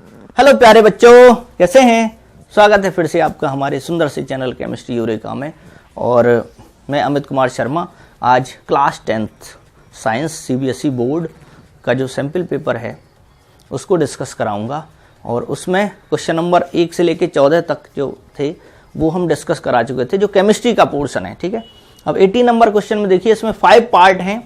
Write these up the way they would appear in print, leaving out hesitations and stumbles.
Hello प्यारे बच्चों, कैसे हैं? स्वागत है फिर से आपका हमारे सुंदर से चैनल केमिस्ट्री यूरेका में। और मैं अमित कुमार शर्मा आज class 10th science CBSE board का जो सैम्पल पेपर है उसको डिस्कस कराऊंगा। और उसमें क्वेश्चन नंबर 1 से लेके 14 तक जो थे वो हम डिस्कस करा चुके थे, जो केमिस्ट्री का पोर्शन है। ठीक है, अब 18 नंबर क्वेश्चन में देखिए, इसमें 5 पार्ट हैं,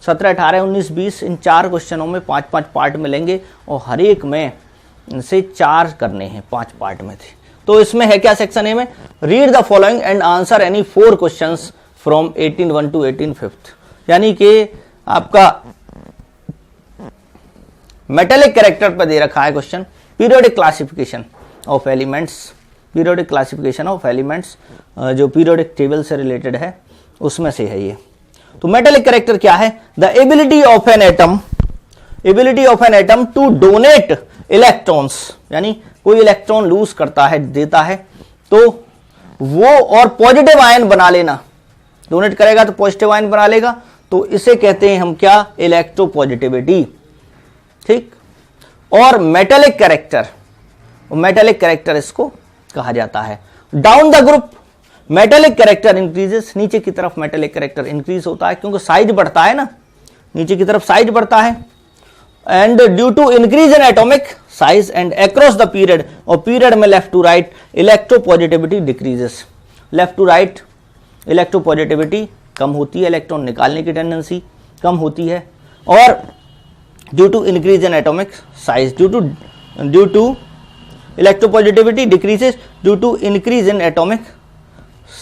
17, 18, 19, 20। इन 4 क्वेश्चनों में 5-5 पार्ट मिलेंगे और हर एक में इनसे 4 करने हैं, 5 पार्ट में थे। तो इसमें है क्या सेक्शन ए में, read the following and answer any 4 questions from 18(1) to 18(5)। यानी कि आपका मेटेलिक कैरेक्टर पर दे रखा है question, periodic classification of elements, periodic classification of elements जो पीरियोडिक टेबल से रिलेटेड है उसमें से है ये। तो मेटेलिक कैरेक्टर क्या है? The ability of an atom to donate electrons, यानी कोई इलेक्ट्रॉन लूज करता है, देता है तो वो, और पॉजिटिव आयन बना लेना, डोनेट करेगा तो पॉजिटिव आयन बना लेगा, तो इसे कहते हैं हम क्या? इलेक्ट्रोपॉजिटिविटी। ठीक, और मेटेलिक कैरेक्टर इसको कहा जाता है। Down the group metallic character increases, नीचे की तरफ मेटेलिक कैरेक्टर इंक्रीज होता है क्योंकि साइज बढ़ता है ना, नीचे की तरफ साइज बढ़ता है। And due to increase in atomic size and across the period, और पीरियड में left to right electropositivity decreases, left to right electropositivity कम होती है, इलेक्ट्रॉन निकालने की टेंडेंसी कम होती है। और due to increase in atomic size, due to electropositivity decreases due to increase in atomic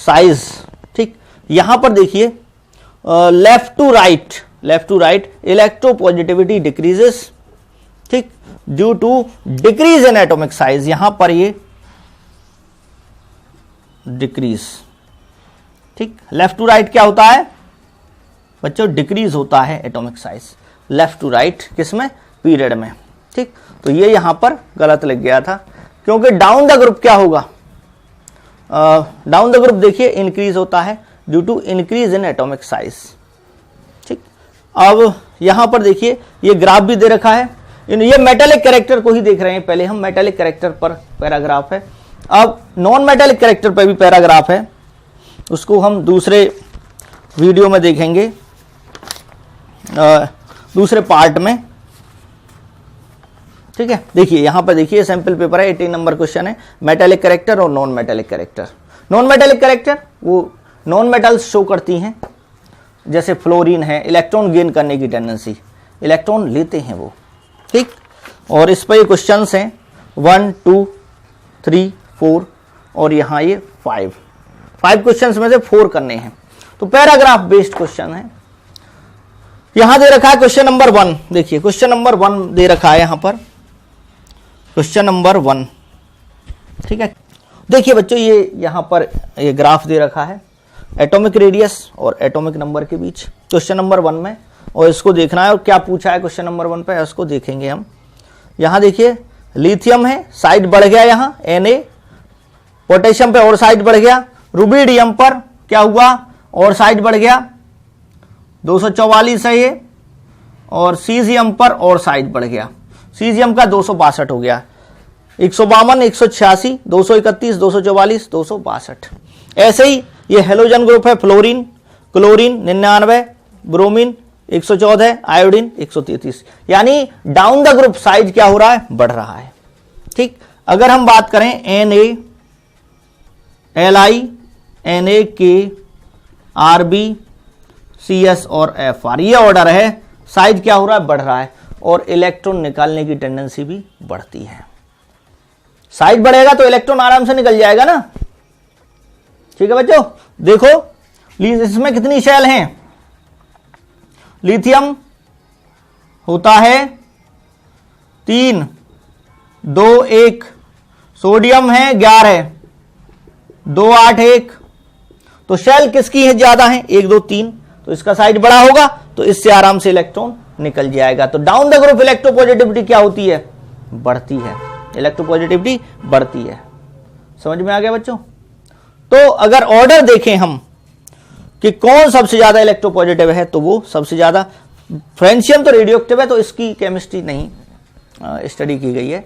size. ठीक, यहां पर देखिए left to right electropositivity decreases, ठीक, due to decrease in atomic size, यहां पर ये डिक्रीज। ठीक, लेफ्ट टू राइट क्या होता है बच्चों? डिक्रीज होता है atomic size, left to right किसमें? पीरियड में। ठीक, तो ये यहां पर गलत लग गया था क्योंकि डाउन द ग्रुप क्या होगा? डाउन द ग्रुप देखिए इंक्रीज होता है due to increase in atomic size. ठीक, अब यहां पर देखिए ये ग्राफ भी दे रखा है, ये मेटेलिक कैरेक्टर को ही देख रहे हैं। पहले हम मेटेलिक कैरेक्टर पर पैराग्राफ है, अब नॉन मेटेलिक कैरेक्टर पर भी पैराग्राफ है, उसको हम दूसरे वीडियो में देखेंगे, दूसरे पार्ट में। ठीक है, देखिए यहां पर देखिए सैंपल पेपर है, 18 नंबर क्वेश्चन है, मेटेलिक कैरेक्टर और non metallic character. Non metallic character वो नॉन मेटल्स शो करती हैं, जैसे फ्लोरीन है, इलेक्ट्रॉन गेन करने की टेंडेंसी, इलेक्ट्रॉन लेते हैं वो। ठीक, और इस पर ये क्वेश्चंस हैं 1, 2, 3, 4 और यहाँ ये 5 क्वेश्चंस में से 4 करने हैं। तो पैराग्राफ बेस्ड क्वेश्चन है। यहां दे रखा है क्वेश्चन नंबर 1, देखिए क्वेश्चन नंबर 1 दे रखा है यहां पर, क्वेश्चन नंबर 1। ठीक है, देखिए बच्चों ये यहां पर ये ग्राफ दे रखा है एटॉमिक रेडियस और एटॉमिक नंबर के बीच, क्वेश्चन नंबर 1 में, और इसको देखना है और क्या पूछा है क्वेश्चन नंबर 1 पे उसको देखेंगे हम। यहां देखिए लिथियम है, साइड बढ़ गया, यहां Na, पोटेशियम पे और साइड बढ़ गया, रुबिडियम पर क्या हुआ? और साइड बढ़ गया, 244 है ये, और सीजियम पर और साइड बढ़ गया, सीजियम का 262 हो गया, 152, 186, 231, 244, 262। ऐसे ही ये हेलोजन ग्रुप है, फ्लोरीन, क्लोरीन 99, ब्रोमीन 114, आयोडीन 133। यानी डाउन द ग्रुप साइज क्या हो रहा है? बढ़ रहा है। ठीक, अगर हम बात करें Na, Li, Na, K, Rb, Cs और Fr, ये ऑर्डर है, साइज क्या हो रहा है? बढ़ रहा है, और इलेक्ट्रॉन निकालने की टेंडेंसी भी बढ़ती है। साइज बढ़ेगा तो इलेक्ट्रॉन आराम से निकल जाएगा ना। ठीक है बच्चों, देखो इसमें कितनी शेल हैं? लिथियम होता है 3, 2, 1, सोडियम है 11, 2, 8, 1। तो शेल किसकी है? ज्यादा है, 1, 2, 3, तो इसका साइज बड़ा होगा तो इससे आराम से इलेक्ट्रॉन निकल जाएगा। तो डाउन द ग्रुप इलेक्ट्रोपॉजिटिविटी क्या होती है? बढ़ती है, इलेक्ट्रोपॉजिटिविटी बढ़ती है। समझ में आ गया बच्चों? तो अगर ऑर्डर देखें हम कि कौन सबसे ज्यादा इलेक्ट्रोपॉजिटिव है, तो वो सबसे ज्यादा फ्रेंशियम तो रेडियोएक्टिव है, तो इसकी केमिस्ट्री नहीं स्टडी की गई है।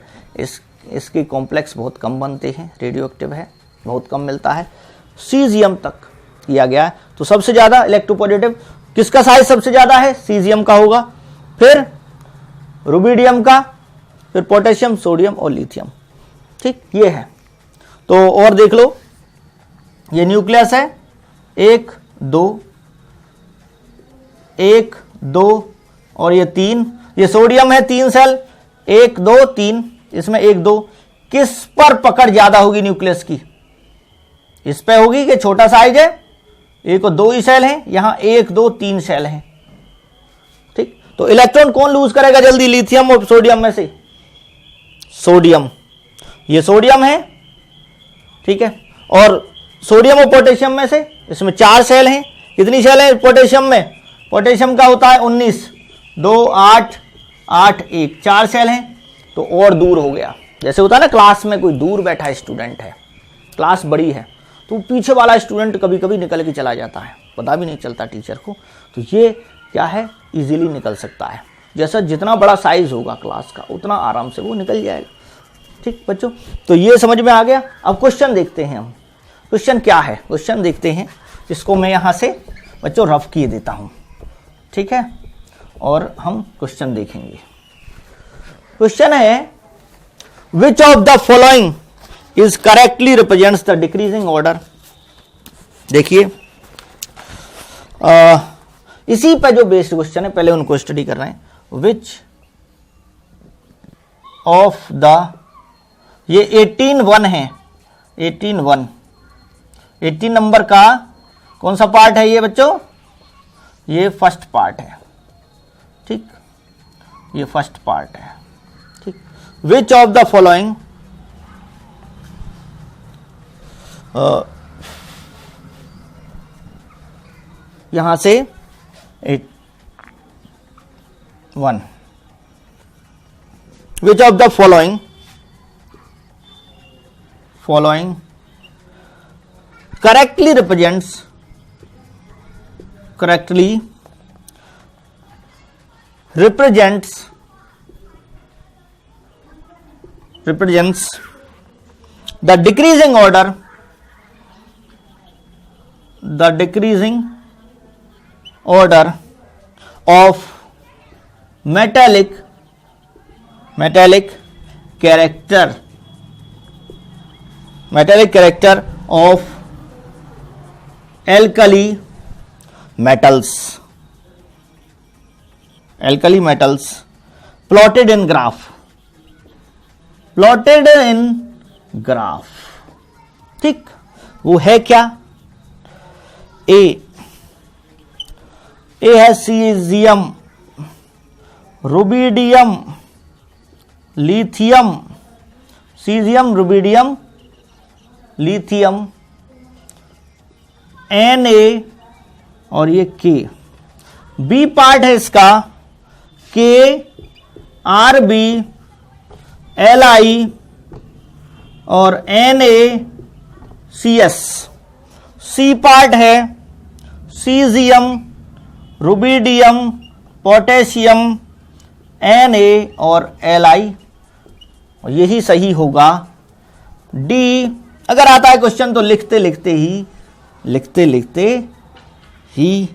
इसकी कॉम्प्लेक्स बहुत कम बनते हैं, रेडियो एक्टिव है, बहुत कम मिलता है। सीजियम तक किया गया है। तो सबसे ज़्यादा इलेक्ट्रोपॉजिटिव किसका साइज सबसे ज़्यादा है? सीजियम का होगा, फिर रुबिडियम का, फिर पोटेशियम, सोडियम और लिथियम। ठीक, ये है। तो और देख लो, ये न्यूक्लियस है, 1 2 और ये 3, ये सोडियम है 3 सेल, 1 2 3, इसमें 1 2। किस पर पकड़ ज्यादा होगी न्यूक्लियस की? इस पे होगी कि छोटा साइज है, 1 और 2 ही सेल हैं, यहां 1 2 3 सेल हैं। ठीक, तो इलेक्ट्रॉन कौन लूज करेगा जल्दी, लिथियम और सोडियम में से? सोडियम। ये सोडियम है, ठीक है, और सोडियम और पोटेशियम में से, इसमें 4 सेल हैं। कितनी सेल है पोटेशियम में? पोटेशियम का होता है 19, 2 8 8 1, 4 सेल हैं। तो और दूर हो गया, जैसे होता है ना क्लास में कोई दूर बैठा स्टूडेंट है, क्लास बड़ी है, तो पीछे वाला स्टूडेंट कभी कभी निकल के चला जाता है, पता भी नहीं चलता टीचर को। तो ये क्या है, इजीली निकल सकता है। जैसा जितना बड़ा साइज होगा क्लास का उतना आराम से वो निकल जाएगा। ठीक बच्चों, तो ये समझ में आ गया। अब क्वेश्चन देखते हैं हम। क्वेश्चन क्या है, क्वेश्चन देखते हैं, इसको मैं यहाँ से बच्चों रफ किए देता हूँ, ठीक है, और हम क्वेश्चन देखेंगे। क्वेश्चन है, which of the following is correctly represents the decreasing order. देखिए, इसी पे जो बेस्ड क्वेश्चन है, पहले उनको स्टडी कर रहे हैं। विच ऑफ द, ये 18 है, 18 नंबर का कौन सा पार्ट है ये बच्चों? ये फर्स्ट पार्ट है। ठीक, ये फर्स्ट पार्ट है। ठीक, विच ऑफ द फॉलोइंग यहां से 1, which of the following correctly represents the decreasing order of metallic character of alkali metals plotted in graph। ठीक, वो है क्या? ए है caesium, rubidium, lithium, caesium, rubidium, lithium, Na और ये K। बी पार्ट है इसका K, Rb, Li और NaCS। सी पार्ट है सीजियम, रुबिडियम, पोटेशियम, Na और Li। यही सही होगा। डी, अगर आता है क्वेश्चन तो लिखते लिखते ही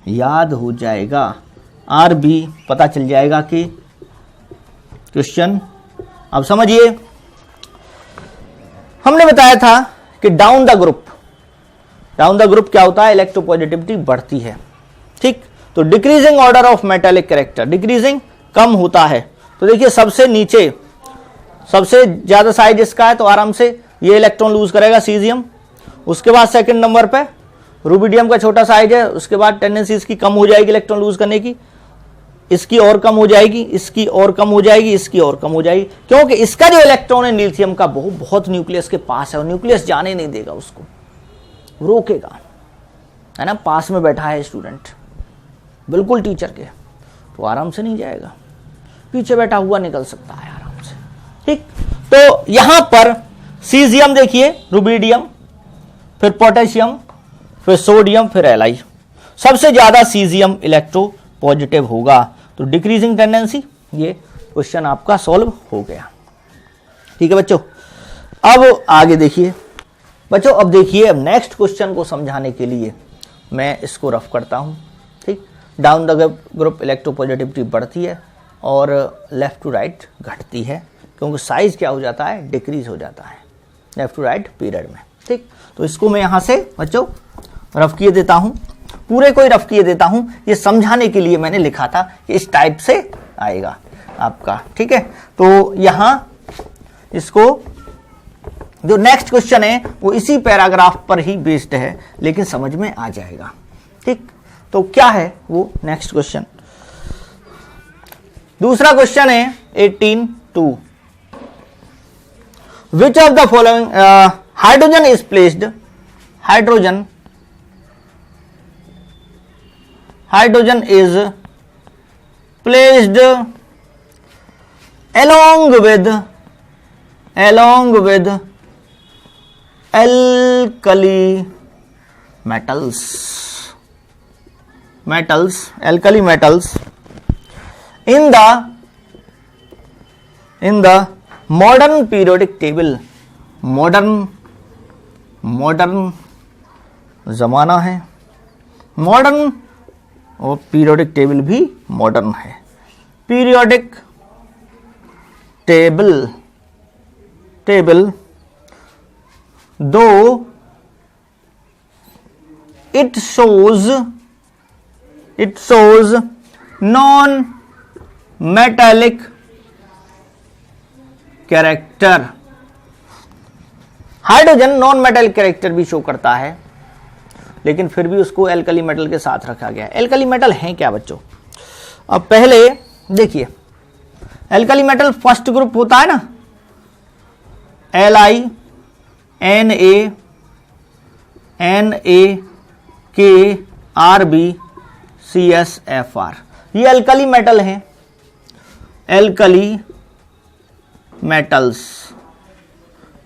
याद हो जाएगा। आर बी पता चल जाएगा कि क्वेश्चन। अब समझिए, हमने बताया था कि डाउन द ग्रुप क्या होता है? इलेक्ट्रोपॉजिटिविटी बढ़ती है। ठीक, तो decreasing order of metallic character, decreasing कम होता है। तो देखिए, सबसे नीचे सबसे ज्यादा साइज इसका है, तो आराम से ये इलेक्ट्रॉन लूज करेगा सीजियम। उसके बाद सेकंड नंबर पे रुबिडियम का छोटा साइज है, उसके बाद टेंडेंसी इसकी कम हो जाएगी इलेक्ट्रॉन लूज करने की, इसकी और कम हो जाएगी, इसकी और कम हो जाएगी, इसकी और कम हो जाएगी, क्योंकि इसका जो इलेक्ट्रॉन है लिथियम का बहुत न्यूक्लियस के पास है और न्यूक्लियस जाने नहीं देगा, उसको रोकेगा, है ना। पास में बैठा है स्टूडेंट बिल्कुल टीचर के, तो आराम से नहीं जाएगा, पीछे बैठा हुआ निकल सकता है आराम से। ठीक, तो यहां पर सीजियम देखिए, रुबिडियम, फिर पोटेशियम, फिर सोडियम, फिर Li। सबसे ज्यादा सीजियम इलेक्ट्रो पॉजिटिव होगा, तो डिक्रीजिंग टेंडेंसी ये क्वेश्चन आपका सॉल्व हो गया। ठीक है बच्चों, अब आगे देखिए बच्चों। अब देखिए, अब नेक्स्ट क्वेश्चन को समझाने के लिए मैं इसको रफ करता हूं। ठीक, डाउन द ग्रुप इलेक्ट्रोपॉजिटिविटी बढ़ती है और लेफ्ट टू राइट घटती है, क्योंकि साइज क्या हो जाता है, डिक्रीज हो जाता है लेफ्ट टू राइट पीरियड में। ठीक, तो इसको मैं यहां से बच्चों रफ किए देता हूं, पूरे को ही रफ किए देता हूं। ये समझाने के लिए मैंने लिखा था कि इस टाइप से आएगा आपका। ठीक है, तो यहां इसको जो नेक्स्ट क्वेश्चन है वो इसी पैराग्राफ पर ही बेस्ड है, लेकिन समझ में आ जाएगा। ठीक, तो क्या है वो नेक्स्ट क्वेश्चन। दूसरा क्वेश्चन है 18(2). Which of the following hydrogen is placed, hydrogen is placed along with alkali metals in the modern periodic table। Modern जमाना है, मॉडर्न और पीरियोडिक टेबल भी मॉडर्न है। पीरियोडिक टेबल दो it shows non metallic character. Hydrogen non metal character भी show करता है, लेकिन फिर भी उसको एल्कली मेटल के साथ रखा गया है। एल्कली मेटल हैं क्या बच्चों? अब पहले देखिए, एल्कली मेटल फर्स्ट ग्रुप होता है ना, NaNaKRbCSFr, ये एल्कली मेटल हैं, एल्कली मेटल्स।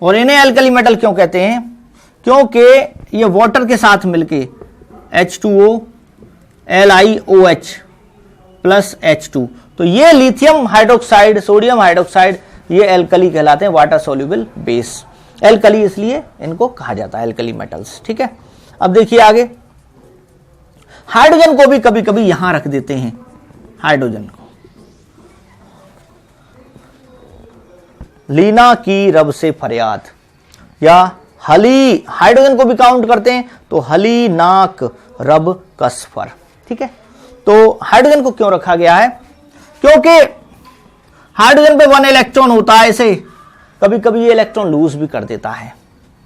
और इन्हें एल्कली मेटल क्यों कहते हैं? क्योंकि ये वाटर के साथ मिलके H2O LiOH प्लस H2, तो ये लिथियम हाइड्रोक्साइड, सोडियम हाइड्रोक्साइड, ये एल्कली कहलाते हैं, वाटर सोल्यूबल बेस। एल्कली इसलिए इनको कहा जाता है एल्कली मेटल्स। ठीक है, अब देखिए आगे, हाइड्रोजन को भी कभी कभी यहां रख देते हैं, हाइड्रोजन को लीना की रब से फरियाद, या हली, हाइड्रोजन को भी काउंट करते हैं तो हली नाक रब कसफर। ठीक है, तो हाइड्रोजन को क्यों रखा गया है? क्योंकि हाइड्रोजन पे 1 इलेक्ट्रॉन होता है, इसे कभी कभी ये इलेक्ट्रॉन लूज भी कर देता है।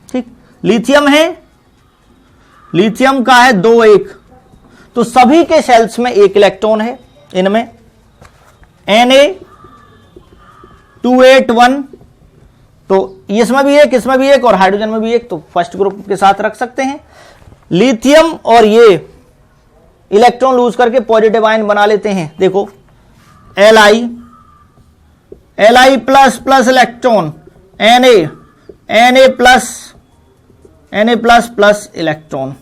ठीक, लिथियम है, लिथियम का है 2-1, तो सभी के शेल्स में 1 इलेक्ट्रॉन है। इनमें Na281, तो इसमें भी एक, इसमें भी एक, और हाइड्रोजन में भी एक, तो फर्स्ट ग्रुप के साथ रख सकते हैं। लिथियम और ये इलेक्ट्रॉन लूज करके पॉजिटिव आयन बना लेते हैं। देखो Li plus plus electron, Na plus plus electron,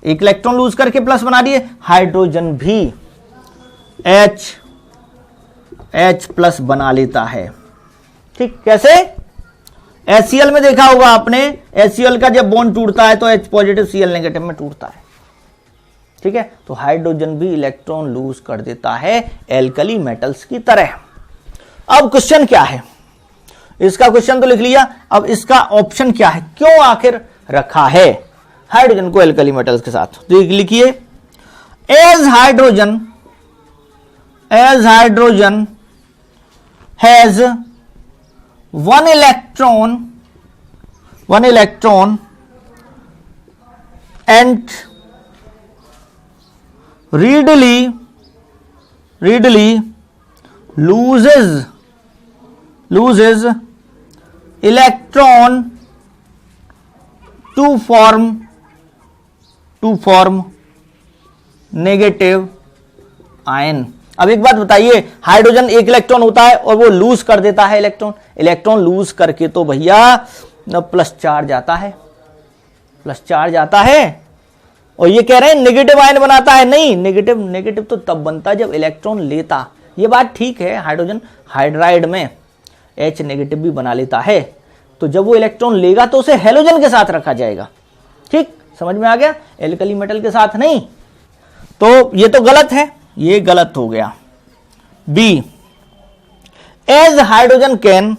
एक इलेक्ट्रॉन लूज करके प्लस बना दिए। हाइड्रोजन भी H प्लस बना लेता है। ठीक, कैसे? HCl में देखा होगा आपने, HCl का जब बॉन्ड टूटता है तो H पॉजिटिव Cl नेगेटिव में टूटता है। ठीक है, तो हाइड्रोजन भी इलेक्ट्रॉन लूज कर देता है एल्कली मेटल्स की तरह। अब क्वेश्चन क्या है? इसका क्वेश्चन तो लिख लिया, अब इसका ऑप्शन क्या है, क्यों आखिर रखा है हाइड्रोजन को एल्कली मेटल्स के साथ? तो लिखिए, as hydrogen has one electron and readily loses electron to form negative ion। अब एक बात बताइए, हाइड्रोजन 1 इलेक्ट्रॉन होता है और वो लूज कर देता है इलेक्ट्रॉन लूज करके तो भैया प्लस चार्ज आता है, और ये कह रहे हैं नेगेटिव आयन बनाता है। नहीं, नेगेटिव तो तब बनता है जब इलेक्ट्रॉन लेता, ये बात ठीक है, हाइड्रोजन हाइड्राइड में H नेगेटिव भी बना लेता है, तो जब वो इलेक्ट्रॉन लेगा तो उसे हेलोजन के साथ रखा जाएगा। ठीक, समझ में आ गया, एल्कली मेटल के साथ नहीं। तो ये तो गलत है, ये गलत हो गया। B, as hydrogen can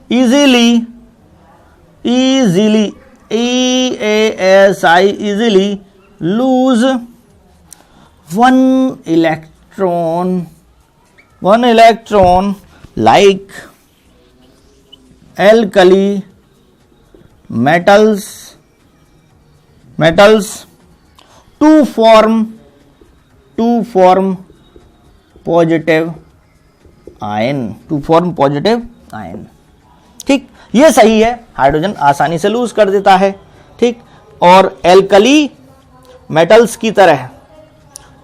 easily easily lose one electron like alkali metals to form positive ion। ठीक, ये सही है, हाइड्रोजन आसानी से लूज कर देता है। ठीक, और एल्कली मेटल्स की तरह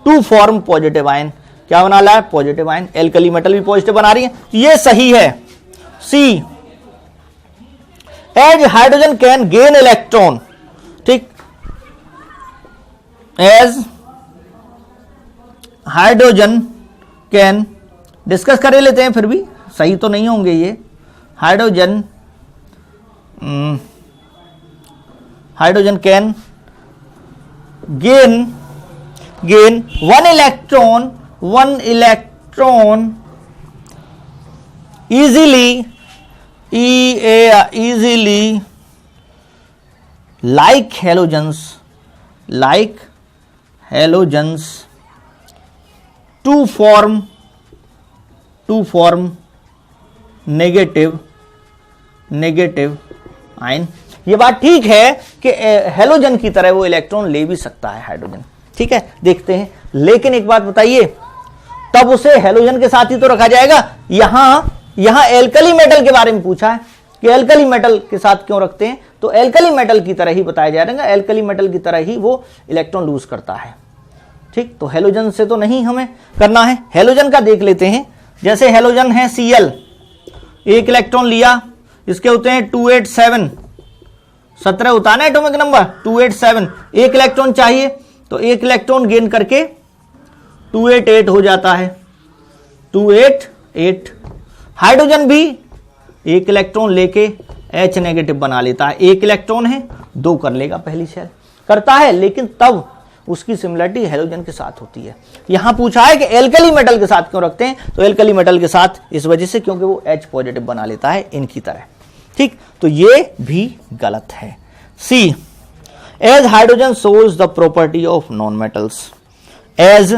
टू फॉर्म पॉजिटिव आयन, क्या बना रहा है, पॉजिटिव आयन। एल्कली मेटल भी पॉजिटिव बना रही है, ये सही है। See, as hydrogen can gain electron. ठीक, एज हाइड्रोजन कैन, डिस्कस कर लेते हैं, फिर भी सही तो नहीं होंगे ये। Hydrogen can gain one electron easily like halogens to form negative ion. ये बात ठीक है कि हेलोजन की तरह वो इलेक्ट्रॉन ले भी सकता है हाइड्रोजन। ठीक है, देखते हैं। लेकिन एक बात बताइए, तब उसे हेलोजन के साथ ही तो रखा जाएगा। यहां एल्कली मेटल के बारे में पूछा है कि एल्कली मेटल के साथ क्यों रखते हैं, तो एल्कली मेटल की तरह ही बताया जा रहा है, एल्कली मेटल की तरह ही वो इलेक्ट्रॉन लूज करता है। ठीक, तो हेलोजन से तो नहीं हमें करना है। हेलोजन का देख लेते हैं। जैसे हेलोजन है Cl, एक इलेक्ट्रॉन लिया, इसके होते हैं 287, 17 होता है ना एटॉमिक नंबर, 287। एक इलेक्ट्रॉन चाहिए तो एक इलेक्ट्रॉन गेन करके 288 हो जाता है, 288। हाइड्रोजन भी एक इलेक्ट्रॉन लेके H नेगेटिव बना लेता है। एक इलेक्ट्रॉन है, 2 कर लेगा पहली शेल, करता है, लेकिन तब उसकी सिमिलरिटी हेलोजन के साथ होती है। यहां पूछा है कि एल्कली मेटल के साथ क्यों रखते हैं, तो एल्कली मेटल के साथ इस वजह से क्योंकि वो H पॉजिटिव बना लेता है इनकी तरह। ठीक, तो ये भी गलत है। See, as hydrogen shows the property of non-metals, as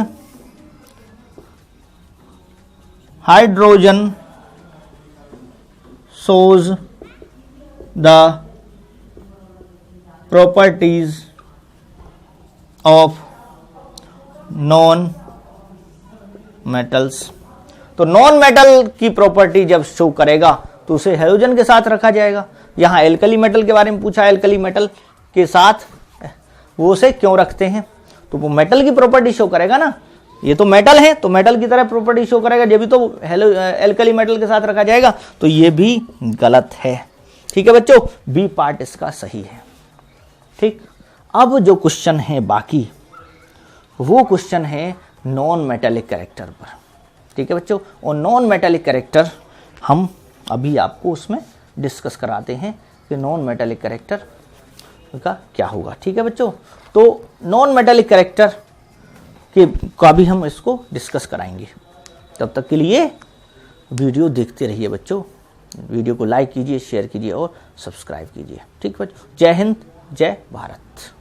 hydrogen shows the properties of non-metals। तो नॉन मेटल की प्रॉपर्टी जब शो करेगा तो उसे हेलोजन के साथ रखा जाएगा। यहां एल्कली मेटल के बारे में पूछा, एल्कली मेटल के साथ वो उसे क्यों रखते हैं, तो वो मेटल की प्रॉपर्टी शो करेगा ना। ये तो मेटल है, तो मेटल की तरह प्रॉपर्टी शो करेगा, जब भी तो एल्कली मेटल के साथ रखा जाएगा। तो ये भी गलत है। ठीक है बच्चों, बी पार्ट इसका सही है। ठीक, अब जो क्वेश्चन है बाकी, वो क्वेश्चन है नॉन मेटेलिक कैरेक्टर पर। ठीक है बच्चों, और नॉन मेटेलिक कैरेक्टर हम अभी आपको उसमें डिस्कस कराते हैं कि नॉन मेटेलिक कैरेक्टर का क्या होगा। ठीक है बच्चों, तो नॉन मेटेलिक कैरेक्टर का भी हम इसको डिस्कस कराएंगे। तब तक के लिए वीडियो देखते रहिए बच्चों। वीडियो को लाइक कीजिए, शेयर कीजिए और सब्सक्राइब कीजिए। ठीक बच्चों, जय हिंद, जय भारत।